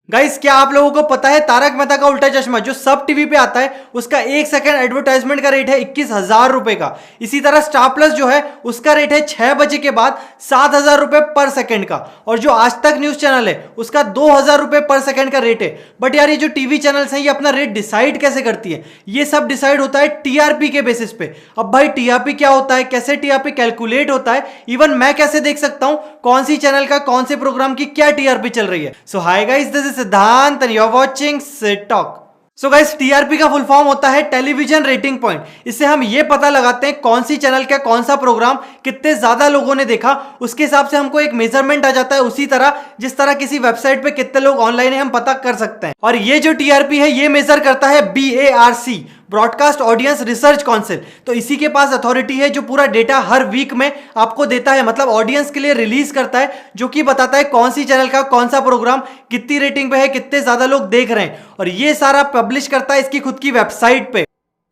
Guys, क्या आप लोगों को पता है तारक मेहता का उल्टा चश्मा जो सब टीवी पे आता है उसका 1 सेकंड एडवर्टाइजमेंट का रेट है 21,000 रुपए का। इसी तरह स्टार प्लस जो है उसका रेट है 6 बजे के बाद 7,000 रुपए पर सेकंड का। और जो आज तक न्यूज चैनल है उसका 2,000 रुपए पर सेकंड का रेट है। बट यार, ये जो टीवी चैनल्स हैं ये अपना रेट डिसाइड कैसे करती है? ये सब डिसाइड होता है टीआरपी के बेसिस पे। अब भाई, टीआरपी क्या होता है, कैसे टीआरपी कैलकुलेट होता है, इवन मैं कैसे देख सकता हूं कौन सी चैनल का कौन से प्रोग्राम की क्या टीआरपी चल रही है? So hi guys, this is Siddhant and you are watching sit talk. So guys, TRP का फुल फॉर्म होता है टेलीविजन रेटिंग पॉइंट। इससे हम ये पता लगाते हैं कौन सी चैनल का कौन सा प्रोग्राम कितने ज्यादा लोगों ने देखा, उसके हिसाब से हमको एक मेजरमेंट आ जाता है। उसी तरह जिस तरह किसी वेबसाइट पे कितने लोग ऑनलाइन है हम पता कर सकते हैं। और ये जो टीआरपी है ये मेजर करता है BARC, broadcast audience research council. तो इसी के पास अथॉरिटी है जो पूरा डेटा हर वीक में आपको देता है, मतलब ऑडियंस के लिए रिलीज करता है, जो कि बताता है कौन सी चैनल का कौन सा प्रोग्राम कितनी रेटिंग पे है, कितने ज्यादा लोग देख रहे हैं। और ये सारा पब्लिश करता है इसकी खुद की वेबसाइट पे।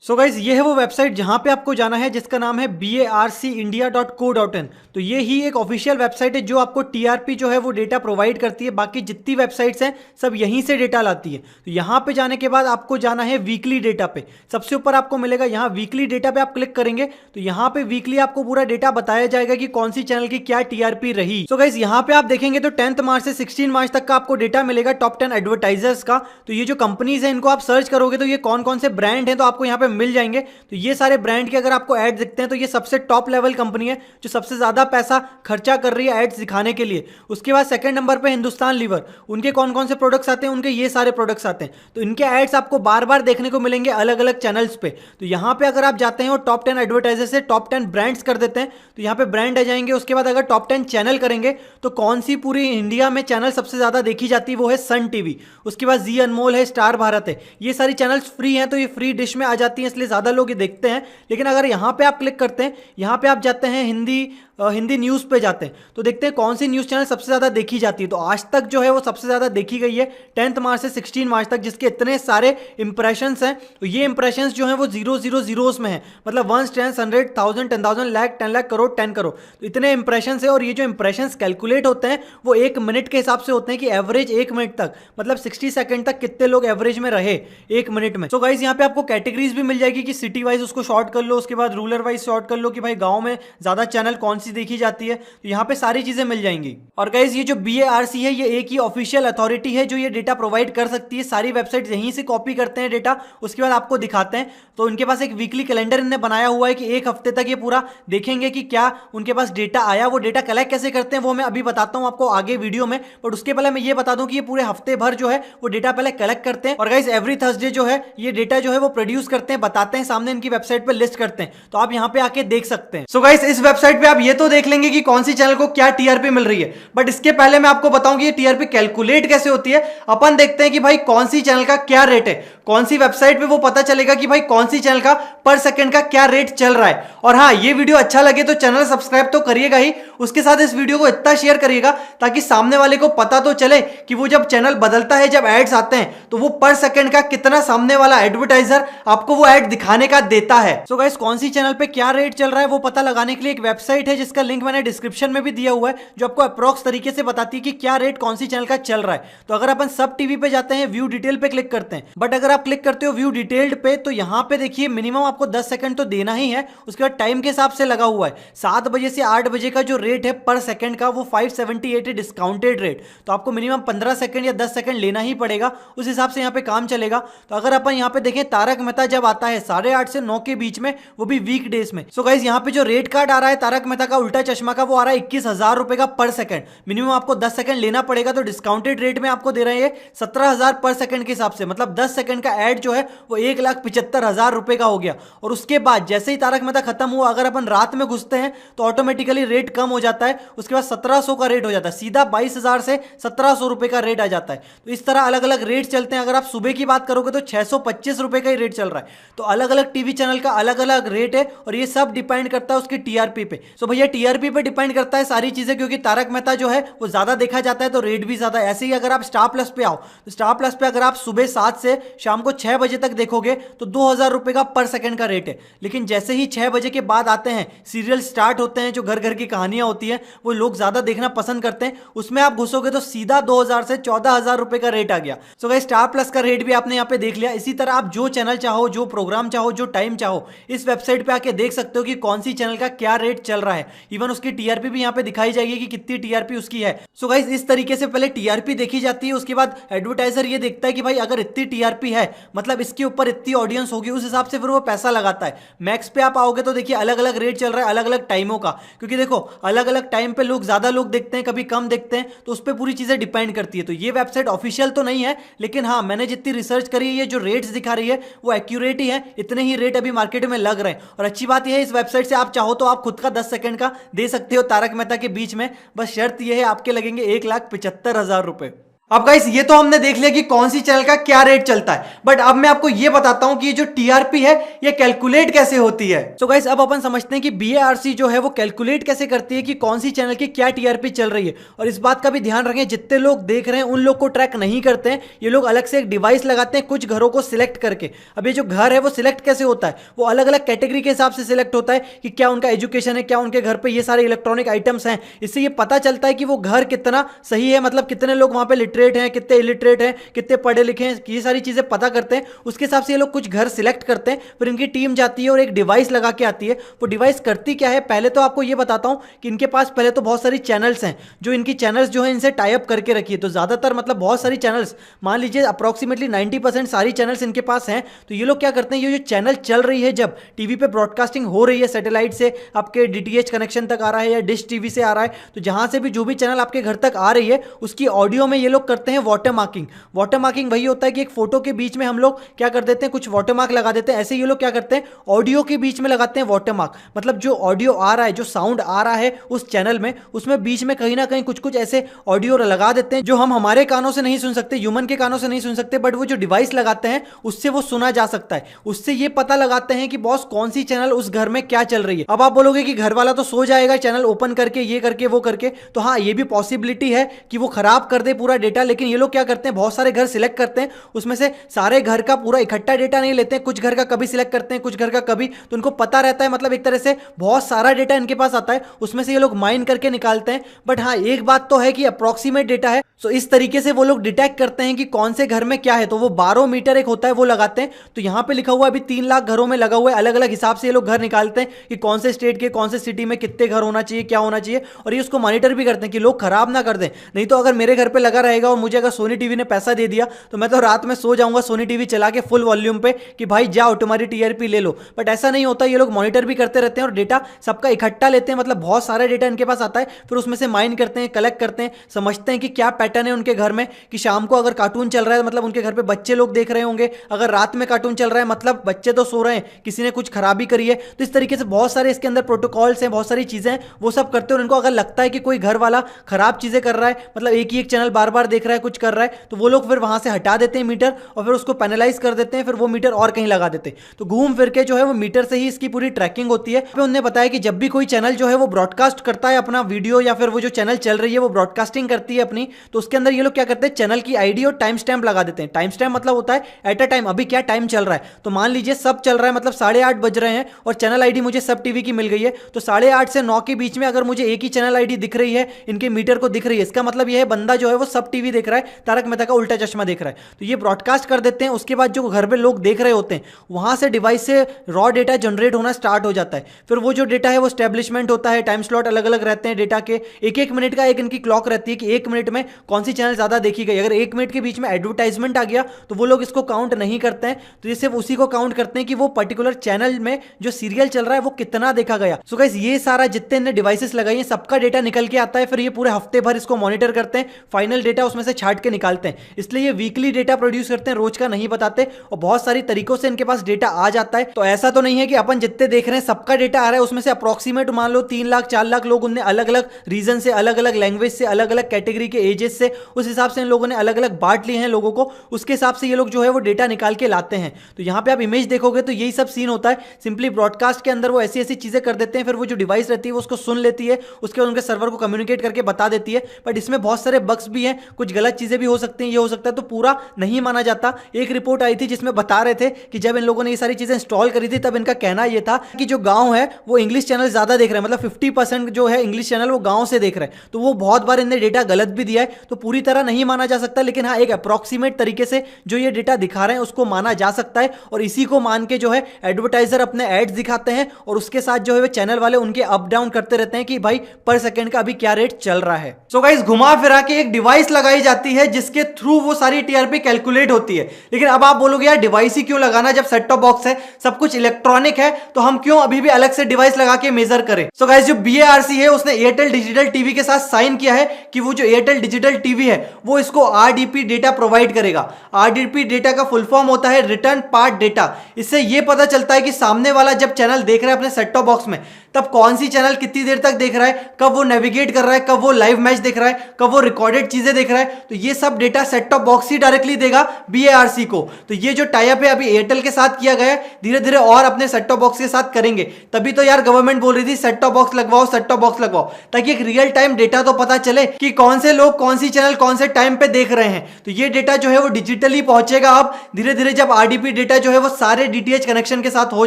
सो गाइज, ये है वो वेबसाइट जहां पे आपको जाना है जिसका नाम है barcindia.co.in। तो ये ही एक ऑफिशियल वेबसाइट है जो आपको टीआरपी जो है वो डेटा प्रोवाइड करती है। बाकी जितनी वेबसाइट्स हैं सब यहीं से डेटा लाती है। तो यहाँ पे जाने के बाद आपको जाना है वीकली डेटा पे। सबसे ऊपर आपको मिलेगा यहाँ वीकली डेटा पे, आप क्लिक करेंगे तो यहाँ पे वीकली आपको पूरा डेटा बताया जाएगा कि कौन सी चैनल की क्या टीआरपी रही। सो गाइज, यहाँ पे आप देखेंगे तो 10 मार्च से 16 मार्च तक का आपको डेटा मिलेगा टॉप 10 एडवर्टाइजर्स का। तो ये जो कंपनीज है इनको आप सर्च करोगे तो ये कौन कौन से ब्रांड है तो आपको यहाँ पे मिल जाएंगे। तो ये सारे ब्रांड के अगर आपको एड दिखते हैं तो ये सबसे टॉप लेवल कंपनी है जो सबसे ज्यादा पैसा खर्चा कर रही है एड्स दिखाने के लिए। उसके बाद सेकंड नंबर पे हिंदुस्तान लीवर, उनके कौन कौन से प्रोडक्ट्स आते हैं, उनके ये सारे प्रोडक्ट्स आते हैं। तो इनके एड्स आपको बार बार देखने को मिलेंगे अलग अलग चैनल्स पे। तो यहाँ पे अगर आप जाते हैं और टॉप 10 एडवर्टाइजर से टॉप 10 ब्रांड्स कर देते हैं तो यहाँ पे ब्रांड आ जाएंगे। उसके बाद अगर टॉप 10 चैनल करेंगे तो कौन सी पूरी इंडिया में चैनल सबसे ज्यादा देखी जाती है वो है सन टीवी। उसके बाद जी अनमोल है, स्टार भारत है। ये सारी चैनल्स फ्री हैं तो ये फ्री डिश में आ जाती हैं, इसलिए ज्यादा लोग ये देखते हैं। लेकिन अगर यहाँ पे आप क्लिक करते हैं, यहाँ पे आप जाते हैं हिंदी न्यूज़ पे जाते हैं तो देखते हैं कौन सी न्यूज़ चैनल सबसे ज़्यादा देखी जाती है। तो आज तक जो है वो सबसे ज़्यादा देखी गई है 10 मार्च से 16 मार्च तक, जिसके इतने सारे इंप्रेशंस हैं। तो ये इंप्रेशंस जो हैं वो 0 में है, मतलब 1, 10, 100, 1000, 10,000, लाख, 10 लाख, करोड़, 10 करोड़। तो इतने इंप्रेशंस है। और ये जो इंप्रेशंस कैलकुलेट होते हैं वो 1 मिनट के हिसाब से होते हैं कि एवरेज 1 मिनट तक, मतलब 60 सेकंड तक कितने लोग एवरेज में रहे 1 मिनट में। तो गाइस, यहाँ पे आपको कैटेगरीज भी मिल जाएगी कि सिटी वाइज उसको शॉर्ट कर लो, उसके बाद रूरल वाइज शॉर्ट कर लो कि भाई गाँव में ज़्यादा चैनल कौन सी देखी जाती है। तो यहाँ पे सारी चीजें मिल जाएंगी। और गाइस, ये जो BARC है ये एक ही ऑफिशियल अथॉरिटी है जो ये डेटा प्रोवाइड कर सकती है। सारी वेबसाइट यहीं से कॉपी करते हैं डेटा, उसके बाद आपको दिखाते हैं। तो उनके पास एक वीकली कैलेंडर इन्होंने बनाया हुआ है कि एक हफ्ते तक ये पूरा देखेंगे कि क्या उनके पास डेटा आया। वो डेटा कलेक्ट कैसे करते हैं वो मैं अभी बताता हूँ आपको आगे वीडियो में। बट उसके पहले मैं ये बता दूं कि ये पूरे हफ्ते भर जो है वो डेटा पहले कलेक्ट करते हैं। और गाइस, एवरी थर्सडे जो है ये डेटा जो है वो प्रोड्यूस करते हैं, बताते हैं, सामने इनकी वेबसाइट पर लिस्ट करते हैं। तो आप यहाँ पे आके देख सकते हैं। सो गाइस, इस वेबसाइट पे आप ये तो देख लेंगे कि कौन सी चैनल को क्या टीआरपी मिल रही है। बट इसके पहले मैं आपको बताऊं कि ये टीआरपी कैलकुलेट कैसे होती है। अपन देखते हैं कि भाई कौन सी चैनल का क्या रेट है, कौन सी वेबसाइट पे वो पता चलेगा कि भाई कौन सी चैनल का पर सेकंड का क्या रेट चल रहा है। और हाँ, ये वीडियो अच्छा लगे तो चैनल सब्सक्राइब तो करिएगा ही, उसके साथ इस वीडियो को इतना शेयर करिएगा ताकि सामने वाले को पता तो चले कि वो जब चैनल बदलता है, जब एड्स आते हैं तो वो पर सेकंड का कितना सामने वाला एडवर्टाइजर आपको वो एड दिखाने का देता है। सो गाइस, कौन सी चैनल पे क्या रेट चल रहा है वो पता लगाने के लिए एक वेबसाइट है जिसका लिंक मैंने डिस्क्रिप्शन में भी दिया हुआ है, जो आपको अप्रोक्स तरीके से बताती है कि क्या रेट कौन सी चैनल का चल रहा है। तो अगर अपन सब टीवी पे जाते हैं, व्यू डिटेल पे क्लिक करते हैं। बट अगर आप क्लिक करते हो व्यू डिटेल्ड पे तो यहाँ पे देखिए मिनिमम आपको 10 सेकंड तो देना ही है। उसके बाद टाइम के हिसाब से लगा हुआ है 7 बजे से 8 बजे का जो रेट है पर सेकंड का वो 578 है डिस्काउंटेड रेट। तो आपको मिनिमम 15 सेकंड या 10 सेकंड लेना ही पड़ेगा, उस हिसाब से यहाँ पे काम चलेगा। तो अगर अपन यहाँ पे देखें तारक मेहता जब आता है 8:30 से 9 के बीच में, वो भी वीक डेज में। सो गाइस, यहाँ पे जो रेट कार्ड आ रहा है तारक मेहता का उल्टा चश्मा का वो आ रहा है 21,000 रुपए का पर सेकंड। मिनिमम आपको 10 सेकंड लेना पड़ेगा। तो डिस्काउंटेड रेट में आपको दे रहे हैं 17,000 पर सेकंड के हिसाब से, मतलब 10 सेकंड का एड जो है वो 1,75,000 रुपए का हो गया। और उसके बाद जैसे ही तारक मेहता खत्म हुआ, अगर अपन रात में घुसते हैं तो ऑटोमेटिकली रेट कम हो जाता है। उसके बाद 1700 का रेट हो जाता है, सीधा 22,000 से 1700 रुपए का रेट आ जाता है। तो इस तरह अलग अलग रेट चलते हैं। अगर आप सुबह की बात करोगे तो 625 रुपए का ही रेट चल रहा है। तो अलग अलग टीवी चैनल का अलग अलग रेट है और ये सब डिपेंड करता है उसकी टीआरपी पे। सो भैया भैया टीआरपी पे डिपेंड करता है सारी चीजें, क्योंकि तारक मेहता जो है वो ज्यादा देखा जाता है तो रेट भी ज्यादा। ऐसे ही अगर आप स्टार प्लस पे आओ तो स्टार प्लस पे अगर आप सुबह 7 से शाम को 6 बजे तक देखोगे तो 2000 रुपए का पर सेकंड का रेट है। लेकिन जैसे ही 6 बजे के बाद आते हैं, सीरियल स्टार्ट होते हैं, जो घर घर की कहानियां होती हैं वो लोग ज्यादा देखना पसंद करते हैं, उसमें आप घुसोगे तो सीधा 2000 से 14000 रुपए का रेट आ गया। सो गाइस स्टार प्लस का रेट भी आपने यहाँ पे देख लिया। इसी तरह आप जो चैनल चाहो, जो प्रोग्राम चाहो, जो टाइम चाहो, इस वेबसाइट पे आके देख सकते हो कि कौन सी चैनल का क्या रेट चल रहा है। इवन उसकी टीआरपी भी यहाँ पे दिखाई जाएगी कि कितनी टीआरपी उसकी है। सो गाइस इस तरीके से पहले टीआरपी देखी जाती है, उसके बाद एडवर्टाइजर ये देखता है कि भाई अगर इतनी टीआरपी है मतलब इसके ऊपर इतनी ऑडियंस होगी, उस हिसाब से फिर वो पैसा लगाता है। मैक्स पे आप आओगे तो देखिए अलग अलग रेट चल रहा है अलग अलग टाइमों का, क्योंकि देखो अलग अलग टाइम पे लोग ज्यादा लोग देखते हैं, कभी कम देखते हैं, तो उस पर पूरी चीजें डिपेंड करती है। तो ये वेबसाइट ऑफिशियल तो नहीं है, लेकिन हाँ मैंने जितनी रिसर्च करी है, ये जो रेट्स दिखा रही है वो एक्यूरेट ही है। इतने ही रेट अभी मार्केट में लग रहे हैं। और अच्छी बात यह है इस वेबसाइट से आप चाहो तो आप खुद का 10 सेकंड का दे सकते हो तारक मेहता के बीच में, बस शर्त यह है आपके लगेंगे 1,75,000 रुपए। अब गाइस ये तो हमने देख लिया कि कौन सी चैनल का क्या रेट चलता है, बट अब मैं आपको ये बताता हूं कि ये जो टीआरपी है ये कैलकुलेट कैसे होती है। तो गाइस अब अपन समझते हैं कि बीएआरसी जो है वो कैलकुलेट कैसे करती है कि कौन सी चैनल की क्या टीआरपी चल रही है। और इस बात का भी ध्यान रखें, जितने लोग देख रहे हैं उन लोग को ट्रैक नहीं करते हैं, ये लोग अलग से एक डिवाइस लगाते हैं कुछ घरों को सिलेक्ट करके। अब ये जो घर है वो सिलेक्ट कैसे होता है, वो अलग अलग कैटेगरी के हिसाब से सिलेक्ट होता है कि क्या उनका एजुकेशन है, क्या उनके घर पे ये सारे इलेक्ट्रॉनिक आइटम्स हैं। इससे ये पता चलता है कि वो घर कितना सही है, मतलब कितने लोग वहां पे लिटरेट हैं, कितने इलिटरेट हैं, कितने पढ़े लिखे हैं, ये सारी चीजें पता करते हैं। उसके हिसाब से ये लोग कुछ घर सिलेक्ट करते हैं, फिर इनकी टीम जाती है और एक डिवाइस लगा के आती है। वो डिवाइस करती क्या है, पहले तो आपको ये बताता हूं कि इनके पास पहले तो बहुत सारी चैनल्स हैं, जो इनकी चैनल्स जो है इनसे टाई अप करके रखी है। तो ज्यादातर मतलब बहुत सारी चैनल्स, मान लीजिए अप्रोक्सीमेटली 90% सारी चैनल्स इनके पास हैं। तो ये लोग क्या करते हैं, ये जो चैनल चल रही है, जब टीवी पे ब्रॉडकास्टिंग हो रही है, सैटेलाइट से आपके डीटीएच कनेक्शन तक आ रहा है या डिश टीवी से आ रहा है, तो जहां से भी जो भी चैनल आपके घर तक आ रही है उसकी ऑडियो में ये लोग करते हैं वाटर मार्किंग। वाटर मार्किंग वही होता है कि एक फोटो के बीच में हम लोग क्या कर देते हैं, कुछ वाटर मार्क लगा देते हैं। ऐसे ये लोग क्या करते हैं, ऑडियो के बीच में लगाते हैं वाटर मार्क। मतलब जो ऑडियो आ रहा है, जो साउंड आ रहा है उस चैनल में, उसमें बीच में कहीं ना कहीं कुछ कुछ ऐसे ऑडियो लगा देते हैं जो हम हमारे कानों से नहीं सुन सकते, ह्यूमन के कानों से नहीं सुन सकते, बट वो जो डिवाइस लगाते हैं उससे वो सुना जा सकता है। उससे ये पता लगाते हैं कि बॉस कौन सी चैनल उस घर में क्या चल रही है। अब आप बोलोगे कि घर वाला तो सो जाएगा चैनल ओपन करके, ये करके वो करके, तो हाँ ये भी पॉसिबिलिटी है कि वो खराब कर दे पूरा डेटा। लेकिन ये लोग क्या करते हैं, बहुत सारे घर सिलेक्ट करते हैं, उसमें से सारे घर का पूरा इकट्ठा डेटा नहीं लेते हैं, कुछ घर का कभी सिलेक्ट करते हैं, कुछ घर का कभी, तो उनको पता रहता है, मतलब एक तरह से बहुत सारा डेटा इनके पास आता है, उसमें से ये लोग माइन करके निकालते हैं। बट हाँ एक बात तो है कि अप्रोक्सीमेट डेटा है, तो इस तरीके से वो लोग डिटेक्ट करते हैं कि कौन से घर में क्या है। तो वो बारोमीटर एक होता है वो लगाते हैं। तो यहां पे लिखा हुआ है अभी 3 लाख घरों में लगा हुआ है, अलग अलग हिसाब से ये लोग घर निकालते हैं कि कौन से स्टेट के कौन से सिटी में कितने घर होना चाहिए, क्या होना चाहिए। और ये उसको मॉनिटर भी करते हैं कि लोग खराब ना कर दें। नहीं तो अगर मेरे घर पे लगा रहेगा और मुझे अगर सोनी टीवी ने पैसा दे दिया तो मैं तो रात में सो जाऊंगा सोनी टीवी चला के फुल वॉल्यूम पे कि भाई जाओ तुम्हारी टीआरपी ले लो। बट ऐसा नहीं होता, ये लोग मॉनिटर भी करते रहते हैं और डेटा सबका इकट्ठा लेते हैं, मतलब बहुत सारा डेटा इनके पास आता है। फिर उसमें से माइन करते हैं, कलेक्ट करते हैं, समझते हैं कि क्या पैटर्न है उनके घर में, कि शाम को अगर कार्टून चल रहा है मतलब उनके घर पे बच्चे लोग देख रहे होंगे, अगर रात में कार्टून चल रहा है मतलब बच्चे तो सो रहे हैं, किसी ने कुछ खराबी करी है। तो इस तरीके से बहुत सारे इसके अंदर प्रोटोकॉल्स हैं, बहुत सारी चीजें हैं, वो सब करते हैं। और उनको अगर लगता है कि कोई घर वाला खराब चीजें कर रहा है, मतलब एक ही एक चैनल बार बार देख रहा है, कुछ कर रहा है, तो वो लोग फिर वहां से हटा देते हैं मीटर और फिर उसको पेनलाइज कर देते हैं, फिर वो मीटर और कहीं लगा देते हैं। तो घूम फिर के जो है वो मीटर से ही इसकी पूरी ट्रैकिंग होती है। फिर उन्होंने बताया कि जब भी कोई चैनल जो है वो ब्रॉडकास्ट करता है अपना वीडियो, या फिर वो जो चैनल चल रही है वो ब्रॉडकास्टिंग करती है अपनी, तो उसके अंदर ये लोग क्या करते हैं, चैनल की आईडी और टाइम स्टैम्प लगा देते हैं। टाइम स्टैम्प मतलब होता है एट अ टाइम, अभी क्या टाइम चल रहा है। तो मान लीजिए सब चल रहा है, मतलब 8:30 बज रहे हैं और चैनल आईडी मुझे सब टीवी की मिल गई है, तो 8:30 से 9 के बीच में अगर मुझे एक ही चैनल आईडी दिख रही है, इनके मीटर को दिख रही है, इसका मतलब यह है बंदा जो है वो सब टीवी देख रहा है, तारक मेहता का उल्टा चश्मा देख रहा है। तो ये ब्रॉडकास्ट कर देते हैं। उसके बाद जो घर पे लोग देख रहे होते हैं वहां से डिवाइस से रॉ डेटा जनरेट होना स्टार्ट हो जाता है। फिर वो जो डेटा है वो स्टैब्लिशमेंट होता है, टाइम स्लॉट अलग अलग रहते हैं डेटा के, एक एक मिनट का एक इनकी क्लॉक रहती है कि 1 मिनट में कौन सी चैनल ज्यादा देखी गई। अगर 1 मिनट के बीच में एडवर्टाइजमेंट आ गया तो वो लोग इसको काउंट नहीं करते हैं, तो ये सिर्फ उसी को काउंट करते हैं कि वो पर्टिकुलर चैनल में जो सीरियल चल रहा है वो कितना देखा गया। सो गाइस ये सारा जितने डिवाइसेस लगाई हैं सबका डेटा निकल के आता है। फिर ये पूरे हफ्ते भर इसको मॉनिटर करते हैं, फाइनल डेटा उसमें से छांट के निकालते हैं, इसलिए ये वीकली डेटा प्रोड्यूस करते हैं, रोज का नहीं बताते, और बहुत सारी तरीकों से इनके पास डेटा आ जाता है। तो ऐसा तो नहीं है कि अपन जितने देख रहे हैं सबका डेटा आ रहा है, उसमें से अप्रोक्सीमेट मान लो 3 लाख 4 लाख लोग उनने अलग अलग रीजन से, अलग अलग लैंग्वेज से, अलग अलग कैटेगरी के एजेस से, उस हिसाब से इन लोगों ने अलग अलग बांट लिए हैं लोगों को, उसके हिसाब से ये लोग जो है वो डेटा निकाल के लाते हैं। तो यहाँ पे आप इमेज देखोगे तो यही सब सीन होता है। सिंपली ब्रॉडकास्ट के अंदर वो ऐसी ऐसी चीजें कर देते हैं, फिर वो जो डिवाइस रहती है वो उसको सुन लेती है, उसके बाद उनके सर्वर को कम्युनिकेट करके बता देती है। बट इसमें बहुत सारे बग्स भी हैं, कुछ गलत चीजें भी हो सकती हैं, ये हो सकता है, तो पूरा नहीं माना जाता। एक रिपोर्ट आई थी जिसमें बता रहे थे कि जब इन लोगों ने ये सारी चीजें इंस्टॉल करी थी तब इनका कहना यह था कि जो गांव है वो इंग्लिश चैनल ज्यादा देख रहे हैं, मतलब 50% जो है इंग्लिश चैनल वो गांव से देख रहे हैं। तो वो बहुत बार इन्हें डेटा गलत भी दिया है, तो पूरी तरह नहीं माना जा सकता, लेकिन हाँ एक अप्रॉक्सीमेट तरीके से जो ये डेटा दिखा रहे हैं उसको माना जा सकता है। और इसी को मान के जो है एडवर्टाइजर अपने एड्स दिखाते हैं और उसके साथ जो है चैनल वाले उनके अप डाउन करते रहते हैं कि भाई पर सेकंड का अभी क्या रेट चल रहा है। सो गाइस, घुमा फिरा के एक डिवाइस लगाई जाती है जिसके थ्रू वो सारी टीआरपी कैलकुलेट होती है। लेकिन अब आप बोलोगे यार डिवाइस ही क्यों लगाना, जब सेट टॉप बॉक्स है, सब कुछ इलेक्ट्रॉनिक है, तो हम क्यों अभी भी अलग से डिवाइस लगा के मेजर करें। सो गाइस, जो BARC है उसने एयरटेल डिजिटल टीवी के साथ साइन किया है कि वो जो एयरटेल डिजिटल टीवी है वो इसको RDP डेटा प्रोवाइड करेगा। RDP डेटा का फुल फॉर्म होता है रिटर्न पार्ट डेटा। इससे ये पता चलता है कि सामने वाला जब चैनल देख रहा है अपने सेट टॉप बॉक्स में, तब कौन सी चैनल कितनी देर तक देख रहा है, कब वो नेविगेट कर रहा है, कब वो लाइव मैच देख रहा है, कब वो रिकॉर्डेड चीजें देख रहा है। तो ये सब डेटा सेट टॉप बॉक्स ही डायरेक्टली देगा BARC को। तो ये जो टाई अप है अभी एयरटेल के साथ किया गया है, धीरे धीरे और अपने सेट टॉप बॉक्स के साथ करेंगे। तभी तो यार गवर्नमेंट बोल रही थी सेट टॉप बॉक्स लगवाओ, सेट टॉप बॉक्स लगवाओ, ताकि एक रियल टाइम डेटा तो पता चले कि कौन से लोग कौन सी चैनल कौन से टाइम पे देख रहे हैं। तो ये डेटा जो है वो डिजिटली पहुंचेगा अब धीरे धीरे, जब RDP डेटा जो है वो सारे DTH कनेक्शन के साथ हो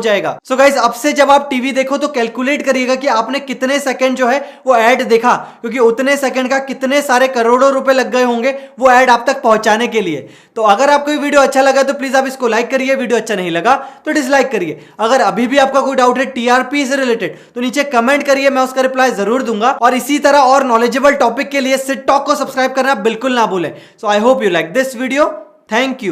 जाएगा। सो गाइस, अब से जब आप टीवी देखो तो कैलकुलेट करिएगा कि आपने कितने सेकंड जो है वो ऐड देखा, क्योंकि उतने सेकंड का कितने सारे करोड़ों रुपए लग गए होंगे वो ऐड आप तक पहुंचाने के लिए। तो अगर आपको ये वीडियो अच्छा लगा तो प्लीज आप इसको लाइक करिए, वीडियो अच्छा नहीं लगा तो डिसलाइक करिए। अगर अभी भी आपका कोई डाउट है TRP से रिलेटेड तो नीचे कमेंट करिए, मैं उसका रिप्लाई जरूर दूंगा। और इसी तरह और नॉलेजेबल टॉपिक के लिए सिट टॉक को सब्सक्राइब करना बिल्कुल ना भूलें। So I hope you like this video. Thank you.